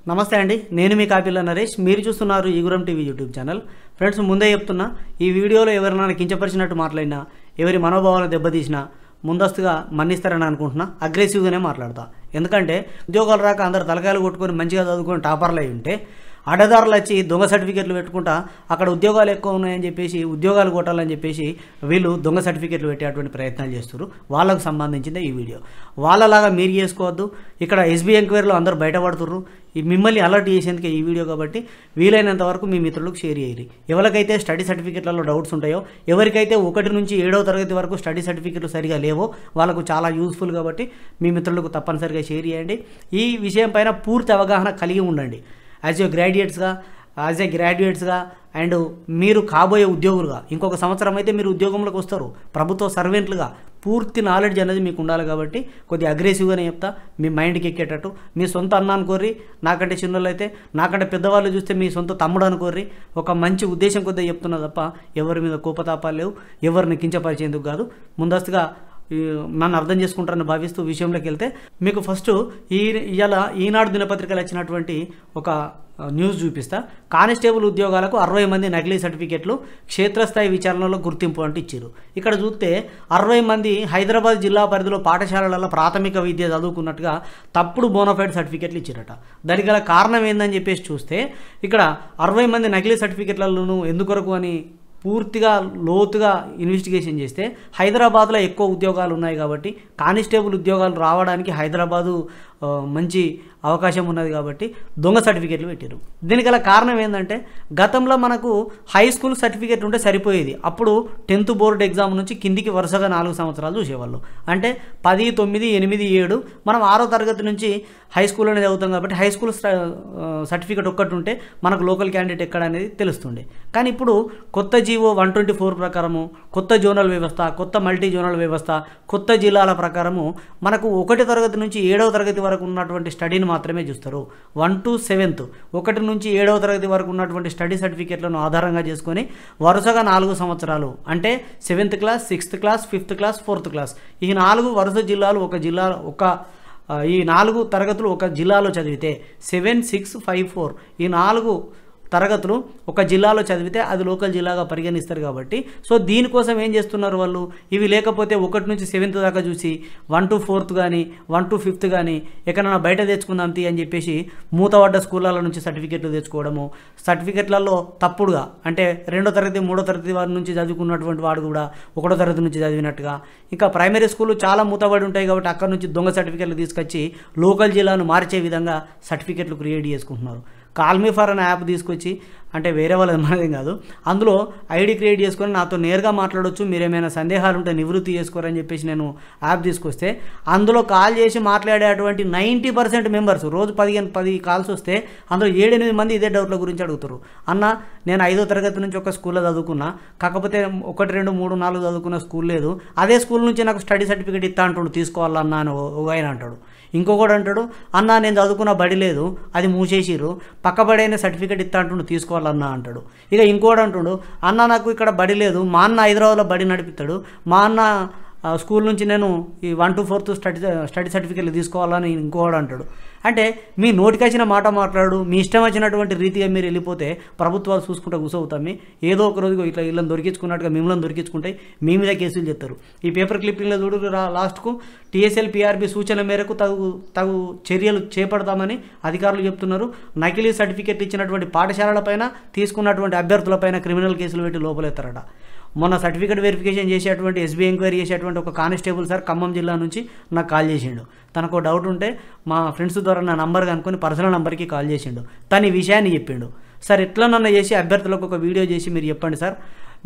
నమస్తే అండి, నేను మీ కాపీల నరేష్. మీరు చూస్తున్నారు ఈగురం టీవీ యూట్యూబ్ ఛానల్. ఫ్రెండ్స్, ముందే చెప్తున్నా, ఈ వీడియోలో ఎవరైనా కించపరిచినట్టు మాట్లాడినా, ఎవరి మనోభావాలను దెబ్బతీసినా ముందస్తుగా మన్నిస్తారని అనుకుంటున్నా. అగ్రెసివ్గానే మాట్లాడతా. ఎందుకంటే ఉద్యోగాలు రాక అందరు తలకాయలు కొట్టుకొని మంచిగా చదువుకొని టాపర్లు అయి ఉంటే అడ్డదారులు వచ్చి దొంగ సర్టిఫికెట్లు పెట్టుకుంటా అక్కడ ఉద్యోగాలు ఎక్కువ ఉన్నాయని చెప్పేసి ఉద్యోగాలు కొట్టాలని చెప్పేసి వీళ్ళు దొంగ సర్టిఫికెట్లు పెట్టేటువంటి ప్రయత్నాలు చేస్తారు. వాళ్ళకు సంబంధించిందే ఈ వీడియో. వాళ్ళలాగా మీరు చేసుకోవద్దు. ఇక్కడ ఎస్బీ ఎంక్వైరీలో అందరూ బయటపడుతుర్రు. మిమ్మల్ని అలర్ట్ చేసేందుకే ఈ వీడియో కాబట్టి వీలైనంత వరకు మీ మిత్రులకు షేర్ చేయరు. ఎవరికైతే స్టడీ సర్టిఫికెట్లలో డౌట్స్ ఉంటాయో, ఎవరికైతే 1 నుంచి 7వ తరగతి వరకు స్టడీ సర్టిఫికెట్లు సరిగా లేవో వాళ్ళకు చాలా యూస్ఫుల్ కాబట్టి మీ మిత్రులకు తప్పనిసరిగా షేర్ చేయండి. ఈ విషయం పైన పూర్తి అవగాహన కలిగి ఉండండి. యాజ్ ఏ గ్రాడ్యుయేట్స్గా అండ్ మీరు కాబోయే ఉద్యోగులుగా ఇంకొక సంవత్సరం అయితే మీరు ఉద్యోగంలోకి వస్తారు. ప్రభుత్వ సర్వెంట్లుగా పూర్తి నాలెడ్జ్ అనేది మీకు ఉండాలి కాబట్టి కొద్దిగా అగ్రెసివ్గానే చెప్తా. మీ మైండ్కి ఎక్కేటట్టు మీ సొంత అన్న అనుకోర్రి, నాకంటే చిన్నోళ్ళు అయితే నాకంటే పెద్దవాళ్ళు చూస్తే మీ సొంత తమ్ముడు అనుకోర్రి. ఒక మంచి ఉద్దేశం కొద్దిగా చెప్తున్నా తప్ప ఎవరి మీద కోపతాపాలు లేవు, ఎవరిని కించపరిచేందుకు కాదు. ముందస్తుగా నన్ను అర్థం చేసుకుంటారని భావిస్తూ విషయంలోకి వెళ్తే, మీకు ఫస్ట్ ఇలా ఈనాడు దినపత్రికలు వచ్చినటువంటి ఒక న్యూస్ చూపిస్తా. కానిస్టేబుల్ ఉద్యోగాలకు 60 మంది నకిలీ సర్టిఫికెట్లు క్షేత్రస్థాయి విచారణలో గుర్తింపు అంటూ ఇచ్చారు. ఇక్కడ చూస్తే 60 మంది హైదరాబాద్ జిల్లా పరిధిలో పాఠశాలలలో ప్రాథమిక విద్య చదువుకున్నట్టుగా తప్పుడు బోనఫైడ్ సర్టిఫికెట్లు ఇచ్చారట. దానికి గల కారణం ఏందని చెప్పేసి చూస్తే, ఇక్కడ 60 మంది నకిలీ సర్టిఫికెట్లను ఎందుకొరకు అని పూర్తిగా లోతుగా ఇన్వెస్టిగేషన్ చేస్తే హైదరాబాద్లో ఎక్కువ ఉద్యోగాలు ఉన్నాయి కాబట్టి కానిస్టేబుల్ ఉద్యోగాలు రావడానికి హైదరాబాదు మంచి అవకాశం ఉన్నది కాబట్టి దొంగ సర్టిఫికెట్లు పెట్టారు. దీనికి గల కారణం ఏంటంటే, గతంలో మనకు హై స్కూల్ సర్టిఫికెట్ ఉంటే సరిపోయేది. అప్పుడు 10th బోర్డు ఎగ్జామ్ నుంచి కిందికి వరుసగా 4 సంవత్సరాలు చూసేవాళ్ళు. అంటే 10, 9, 8, 7 మనం 6వ తరగతి నుంచి హై స్కూల్లోనే చదువుతాం కాబట్టి హై స్కూల్ సర్టిఫికెట్ ఒక్కటి ఉంటే మనకు లోకల్ క్యాండిడేట్ ఎక్కడ అనేది తెలుస్తుండే. కానీ ఇప్పుడు కొత్త జీవో 124 ప్రకారము, కొత్త జోనల్ వ్యవస్థ, కొత్త మల్టీ జోనల్ వ్యవస్థ, కొత్త జిల్లాల ప్రకారము మనకు 1వ తరగతి నుంచి 7వ తరగతి వరకు ఉన్నటువంటి స్టడీని మాత్రమే చూస్తారు. 1 to 7th 1 నుంచి 7వ తరగతి వరకు ఉన్నటువంటి స్టడీ సర్టిఫికెట్లను ఆధారంగా చేసుకొని వరుసగా 4 సంవత్సరాలు అంటే 7th class, 6th class, 5th class, 4th class, ఈ 4 వరుస జిల్లాలు ఈ 4 తరగతులు ఒక జిల్లాలో చదివితే 7, 6, 5, 4 ఈ 4 తరగతులు ఒక జిల్లాలో చదివితే అది లోకల్ జిల్లాగా పరిగణిస్తారు కాబట్టి, సో దీనికోసం ఏం చేస్తున్నారు వాళ్ళు, ఇవి లేకపోతే 1 నుంచి 7th దాకా చూసి 1 to 4th కానీ 1 to 5th కానీ ఎక్కడైనా బయట తెచ్చుకుందాం అని చెప్పేసి మూతపడ్డ స్కూళ్ళ నుంచి సర్టిఫికెట్లు తెచ్చుకోవడము, సర్టిఫికెట్లలో తప్పుడుగా అంటే 2వ తరగతి 3వ తరగతి వారి నుంచి చదువుకున్నటువంటి వాడు కూడా 1వ తరగతి నుంచి చదివినట్టుగా, ఇంకా ప్రైమరీ స్కూళ్ళు చాలా మూతపడి ఉంటాయి కాబట్టి అక్కడ నుంచి దొంగ సర్టిఫికెట్లు తీసుకొచ్చి లోకల్ జిల్లాను మార్చే విధంగా సర్టిఫికెట్లు క్రియేట్ చేసుకుంటున్నారు. కాల్మీ ఫర్ అనే యాప్ తీసుకొచ్చి, అంటే వేరే వాళ్ళది మనదేం కాదు, అందులో ఐడి క్రియేట్ చేసుకొని నాతో నేరుగా మాట్లాడవచ్చు, మీరు ఏమైనా సందేహాలు ఉంటే నివృత్తి చేసుకోరని చెప్పేసి నేను యాప్ తీసుకొస్తే అందులో కాల్ చేసి మాట్లాడేటువంటి 90% మెంబర్స్ రోజు 10 కాల్స్ వస్తే అందులో 7-8 మంది ఇదే డౌట్ల గురించి అడుగుతారు. అన్న, నేను 5వ తరగతి నుంచి ఒక స్కూల్లో చదువుకున్నా, కాకపోతే 1, 2, 3, 4 చదువుకున్న స్కూల్ లేదు, అదే స్కూల్ నుంచి నాకు స్టడీ సర్టిఫికేట్ ఇస్తా అంటాడు, తీసుకోవాలన్నా అని ఒక ఆయన అంటాడు. ఇంకొకటి అంటాడు, అన్న నేను చదువుకున్న బడి లేదు, అది మూసేసిర్రు, పక్కబడైన సర్టిఫికేట్ ఇస్తా అంటుండు, తీసుకోవాలన్నా అంటాడు. ఇక ఇంకోటి అంటాడు, అన్న నాకు ఇక్కడ బడి లేదు, మా అన్న హైదరాబాద్లో బడి నడిపిస్తాడు, మా అన్న స్కూల్ నుంచి నేను ఈ 1 to 4th స్టడీ సర్టిఫికేట్లు తీసుకోవాలని ఇంకోడు అంటాడు. అంటే మీ నోటికొచ్చిన మాట మాట్లాడు, మీ ఇష్టం వచ్చినటువంటి రీతిగా మీరు వెళ్ళిపోతే ప్రభుత్వాలు చూసుకుంటే కూసవుతామి. ఏదో ఒక రోజు ఇట్లా వీళ్ళని దొరికించుకున్నట్టుగా మిమ్మల్ని దొరికించుకుంటాయి, మీ మీద కేసులు చెప్తారు. ఈ పేపర్ క్లిప్పింగ్లో చూడు, లాస్ట్కు TSL PRB సూచన మేరకు తగు చర్యలు చేపడతామని అధికారులు చెప్తున్నారు. నకిలీ సర్టిఫికెట్ ఇచ్చినటువంటి పాఠశాలలపైన తీసుకున్నటువంటి అభ్యర్థులపైన క్రిమినల్ కేసులు పెట్టి లోపలెత్తారట. మొన్న సర్టిఫికేట్ వెరిఫికేషన్ చేసేటువంటి ఎస్బీ ఎంక్వైరీ చేసేటువంటి ఒక కానిస్టేబుల్ సార్ ఖమ్మం జిల్లా నుంచి నాకు కాల్ చేసిండు. తనకు డౌట్ ఉంటే మా ఫ్రెండ్స్ ద్వారా నా నంబర్ కనుక్కొని పర్సనల్ నెంబర్కి కాల్ చేసిండు. తను ఈ విషయాన్ని చెప్పిండు. సార్ ఎట్లా నన్ను చేసి అభ్యర్థులకు ఒక వీడియో చేసి మీరు చెప్పండి సార్,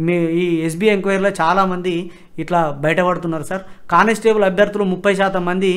మీ ఈ ఎస్బీ ఎంక్వైరీలో చాలామంది ఇట్లా బయటపడుతున్నారు సార్. కానిస్టేబుల్ అభ్యర్థులు 30% మంది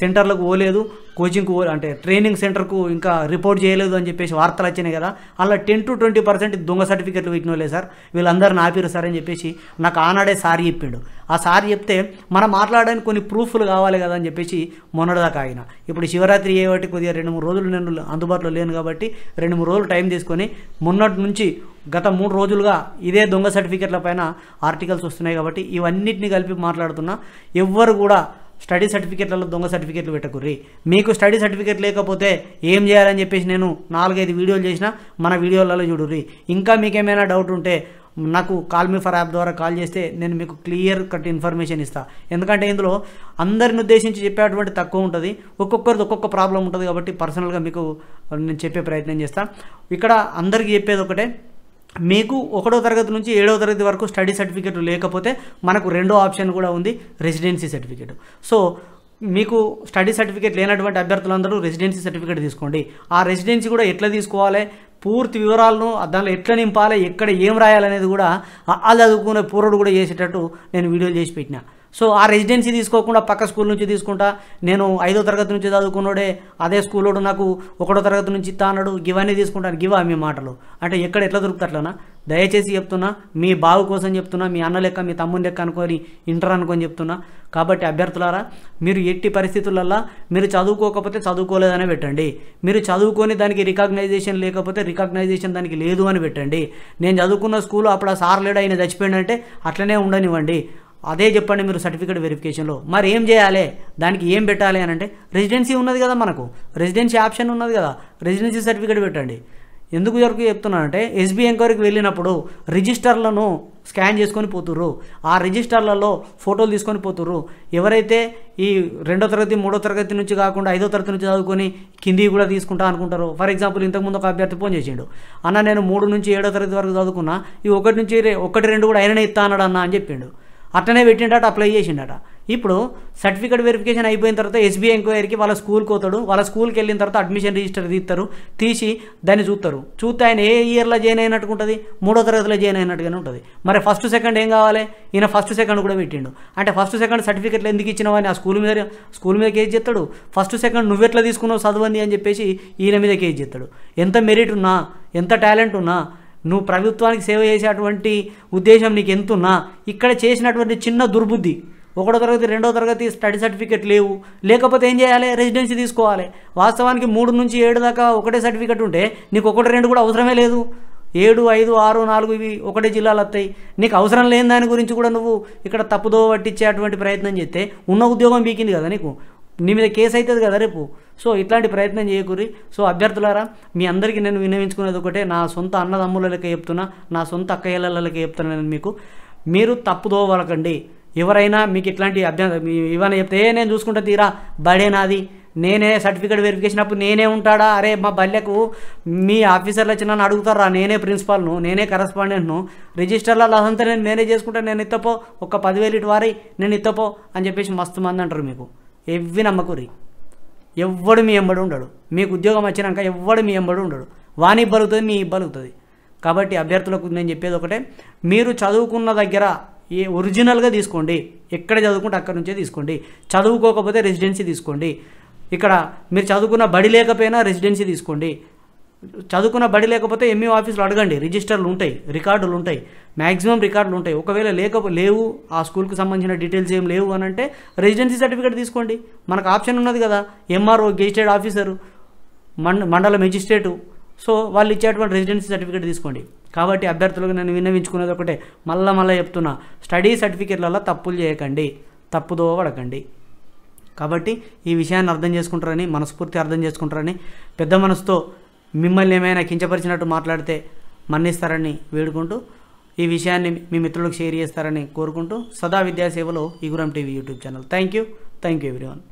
సెంటర్లకు పోలేదు, కోచింగ్కు అంటే ట్రైనింగ్ సెంటర్కు ఇంకా రిపోర్ట్ చేయలేదు అని చెప్పేసి వార్తలు వచ్చినాయి కదా, అలా 10 to 20% దొంగ సర్టిఫికెట్లు పెట్టినోలే సార్, వీళ్ళందరిని ఆపిరు సార్ అని చెప్పేసి నాకు ఆనాడే సార్ చెప్పిండు. ఆ సార్ చెప్తే మనం మాట్లాడడానికి కొన్ని ప్రూఫ్లు కావాలి కదా అని చెప్పేసి మొన్నటిదాకా ఆగిన. ఇప్పుడు శివరాత్రి అయ్యేవాటి కొద్దిగా 2-3 రోజులు నేను అందుబాటులో లేను కాబట్టి 2-3 రోజులు టైం తీసుకొని మొన్నటి నుంచి గత 3 రోజులుగా ఇదే దొంగ సర్టిఫికెట్ల పైన ఆర్టికల్స్ వస్తున్నాయి కాబట్టి ఇవన్నిటిని కలిపి మాట్లాడుతున్నా. ఎవ్వరు కూడా స్టడీ సర్టిఫికేట్లలో దొంగ సర్టిఫికేట్లు పెట్టకుర్రి. మీకు స్టడీ సర్టిఫికేట్ లేకపోతే ఏం చేయాలని చెప్పేసి నేను 4-5 వీడియోలు చేసిన, మన వీడియోలలో చూడుర్రి. ఇంకా మీకేమైనా డౌట్ ఉంటే నాకు కాల్ మీ ఫర్ యాప్ ద్వారా కాల్ చేస్తే నేను మీకు క్లియర్ కట్ ఇన్ఫర్మేషన్ ఇస్తాను. ఎందుకంటే ఇందులో అందరిని ఉద్దేశించి చెప్పేటువంటి తక్కువ ఉంటుంది, ఒక్కొక్కరిది ఒక్కొక్క ప్రాబ్లం ఉంటుంది. కాబట్టి పర్సనల్గా మీకు నేను చెప్పే ప్రయత్నం చేస్తాను. ఇక్కడ అందరికీ చెప్పేది ఒకటే, మీకు 1వ తరగతి నుంచి 7వ తరగతి వరకు స్టడీ సర్టిఫికేట్ లేకపోతే మనకు రెండో ఆప్షన్ కూడా ఉంది, రెసిడెన్సీ సర్టిఫికేట్. సో మీకు స్టడీ సర్టిఫికేట్ లేనటువంటి అభ్యర్థులందరూ రెసిడెన్సీ సర్టిఫికేట్ తీసుకోండి. ఆ రెసిడెన్సీ కూడా ఎట్లా తీసుకోవాలి, పూర్తి వివరాలను దానిలో ఎట్లా నింపాలి, ఎక్కడ ఏం రాయాలనేది కూడా వాళ్ళు చదువుకునే పూర్వుడు కూడా చేసేటట్టు నేను వీడియోలు చేసి పెట్టినా. సో ఆ రెసిడెన్సీ తీసుకోకుండా పక్క స్కూల్ నుంచి తీసుకుంటా, నేను 5వ తరగతి నుంచి చదువుకున్నాడే అదే స్కూలోడు నాకు 1వ తరగతి నుంచి ఇస్తా అన్నాడు, ఇవన్నీ తీసుకుంటాను, గివా మీ మాటలు అంటే ఎక్కడ ఎట్లా దొరుకుతట్లనా? దయచేసి చెప్తున్నా, మీ బావు కోసం చెప్తున్నా, మీ అన్న లెక్క మీ తమ్ముని లెక్క అనుకొని ఇంటర్ అనుకొని చెప్తున్నా. కాబట్టి అభ్యర్థులారా, మీరు ఎట్టి పరిస్థితులల్లో మీరు చదువుకోకపోతే చదువుకోలేదనే పెట్టండి, మీరు చదువుకొని దానికి రికగ్నైజేషన్ లేకపోతే రికగ్నైజేషన్ దానికి లేదు అని పెట్టండి. నేను చదువుకున్న స్కూల్ అప్పుడు ఆ సార్ లేడు, ఆయన చచ్చిపోయిందంటే అట్లనే ఉండనివ్వండి, అదే చెప్పండి మీరు సర్టిఫికేట్ వెరిఫికేషన్లో. మరి ఏం చేయాలి, దానికి ఏం పెట్టాలి అని అంటే రెసిడెన్సీ ఉన్నది కదా, మనకు రెసిడెన్సీ ఆప్షన్ ఉన్నది కదా, రెసిడెన్సీ సర్టిఫికేట్ పెట్టండి. ఎందుకు చెప్తున్నానంటే ఎస్బీ ఎంక్వైరీకి వెళ్ళినప్పుడు రిజిస్టర్లను స్కాన్ చేసుకొని పోతుర్రు, ఆ రిజిస్టర్లలో ఫోటోలు తీసుకొని పోతుర్రు. ఎవరైతే ఈ 2వ తరగతి 3వ తరగతి నుంచి కాకుండా 5వ తరగతి నుంచి చదువుకొని కింది కూడా తీసుకుంటా అనుకుంటారు. ఫర్ ఎగ్జాంపుల్ ఇంతకుముందు ఒక అభ్యర్థి ఫోన్ చేసిండు, అన్న నేను 3 నుంచి 7వ తరగతి వరకు చదువుకున్నా, ఈ 1 నుంచి 1, 2 కూడా ఆయననే ఇస్తా అన్నాడు అన్న అని చెప్పిండు. అట్లనే పెట్టిండట, అప్లై చేసిండట. ఇప్పుడు సర్టిఫికేట్ వెరిఫికేషన్ అయిపోయిన తర్వాత ఎస్బీఐ ఎంక్వైరీకి వాళ్ళ స్కూల్కి పోతాడు, వాళ్ళ స్కూల్కి వెళ్ళిన తర్వాత అడ్మిషన్ రిజిస్టర్ తీస్తారు, తీసి దాన్ని చూస్తే ఆయన ఏ ఇయర్లో జాయిన్ అయినట్టు ఉంటుంది, 3వ తరగతిలో జాయిన్ అయినట్టుగానే ఉంటుంది. మరి ఫస్ట్ సెకండ్ ఏం కావాలి, ఈయన ఫస్ట్ సెకండ్ కూడా పెట్టిండు. అంటే ఫస్ట్ సెకండ్ సర్టిఫికేట్లు ఎందుకు ఇచ్చినావని ఆ స్కూల్ మీద కేసు చేస్తాడు. ఫస్ట్ సెకండ్ నువ్వెట్లా తీసుకున్నావు చదవండి అని చెప్పేసి ఈయన మీద కేసు చేస్తాడు. ఎంత మెరిట్ ఉన్నా, ఎంత టాలెంట్ ఉన్నా, నువ్వు ప్రభుత్వానికి సేవ చేసేటువంటి ఉద్దేశం నీకు ఎంతున్నా, ఇక్కడ చేసినటువంటి చిన్న దుర్బుద్ధి, 1వ తరగతి 2వ తరగతి స్టడీ సర్టిఫికేట్ లేకపోతే ఏం చేయాలి, రెసిడెన్సీ తీసుకోవాలి. వాస్తవానికి 3 నుంచి 7 దాకా ఒకటే సర్టిఫికేట్ ఉంటే నీకు 1, 2 కూడా అవసరమే లేదు. 7, 5, 6, 4 ఇవి ఒకటే జిల్లాలు వస్తాయి. నీకు అవసరం లేని దాని గురించి కూడా నువ్వు ఇక్కడ తప్పుదో పట్టించేటువంటి ప్రయత్నం చేస్తే ఉన్న ఉద్యోగం బీకింది కదా, నీకు నీ మీద కేసు అవుతుంది కదా రేపు. సో ఇట్లాంటి ప్రయత్నం చేయకూరి. సో అభ్యర్థులారా, మీ అందరికీ నేను విన్నవించుకునేది ఒకటే, నా సొంత అన్నదమ్ములకి చెప్తున్నా, నా సొంత అక్కయ్యలకి చెప్తున్నా నేను మీకు, మీరు తప్పుదోవలకండి. ఎవరైనా మీకు ఇట్లాంటి ఇవన్నీ చెప్తే నేను చూసుకుంటా తీరా బడే నాది, నేనే సర్టిఫికేట్ వెరిఫికేషన్ అప్పుడు నేనే ఉంటాడా, అరే మా బల్లెకు మీ ఆఫీసర్లు వచ్చి నన్ను అడుగుతారా, నేనే ప్రిన్సిపాల్ను, నేనే కరస్పాండెంట్ను, రిజిస్టర్లో అదంతా నేనే చేసుకుంటా, నేను ఇత్తపో, ఒక 10,000 ఇటు వారి నేను ఇత్తపో అని చెప్పేసి మస్తు మంది అంటారు. మీకు ఎవ్వి నమ్మకూరి, ఎవ్వడు మీ ఎంబడి ఉండడు. మీకు ఉద్యోగం వచ్చినాక ఎవ్వడు మీ ఎంబడి ఉండడు, వాని బలుగుతుంది, మీ బలుగుతుంది. కాబట్టి అభ్యర్థులకు నేను చెప్పేది ఒకటే, మీరు చదువుకున్న దగ్గర ఒరిజినల్గా తీసుకోండి, ఎక్కడ చదువుకుంటే అక్కడ నుంచే తీసుకోండి. చదువుకోకపోతే రెసిడెన్సీ తీసుకోండి. ఇక్కడ మీరు చదువుకున్న బడి లేకపోయినా రెసిడెన్సీ తీసుకోండి. చదువుకున్న బడి లేకపోతే ఎంఈఓ ఆఫీసులో అడగండి, రిజిస్టర్లు ఉంటాయి, రికార్డులు ఉంటాయి, మ్యాక్సిమం రికార్డులు ఉంటాయి. ఒకవేళ లేవు, ఆ స్కూల్కి సంబంధించిన డీటెయిల్స్ ఏం లేవు అని అంటే రెసిడెన్సీ సర్టిఫికేట్ తీసుకోండి. మనకు ఆప్షన్ ఉన్నది కదా, ఎంఆర్ఓ, గెజిటెడ్ ఆఫీసరు, మండల మెజిస్ట్రేటు, సో వాళ్ళు ఇచ్చేటువంటి రెసిడెన్సీ సర్టిఫికేట్ తీసుకోండి. కాబట్టి అభ్యర్థులకు నేను విన్నవించుకునేది ఒకటే, మళ్ళీ చెప్తున్నా, స్టడీ సర్టిఫికేట్లలో తప్పులు చేయకండి, తప్పుదో పడకండి. కాబట్టి ఈ విషయాన్ని అర్థం చేసుకుంటారని, మనస్ఫూర్తి అర్థం చేసుకుంటారని, పెద్ద మనసుతో మిమ్మల్ని ఏమైనా కించపరిచినట్టు మాట్లాడితే మన్నిస్తారని వేడుకుంటూ, ఈ విషయాన్ని మీ మిత్రులకు షేర్ చేస్తారని కోరుకుంటూ, సదా విద్యాసేవలో Eeguram TV YouTube channel. Thank you everyone.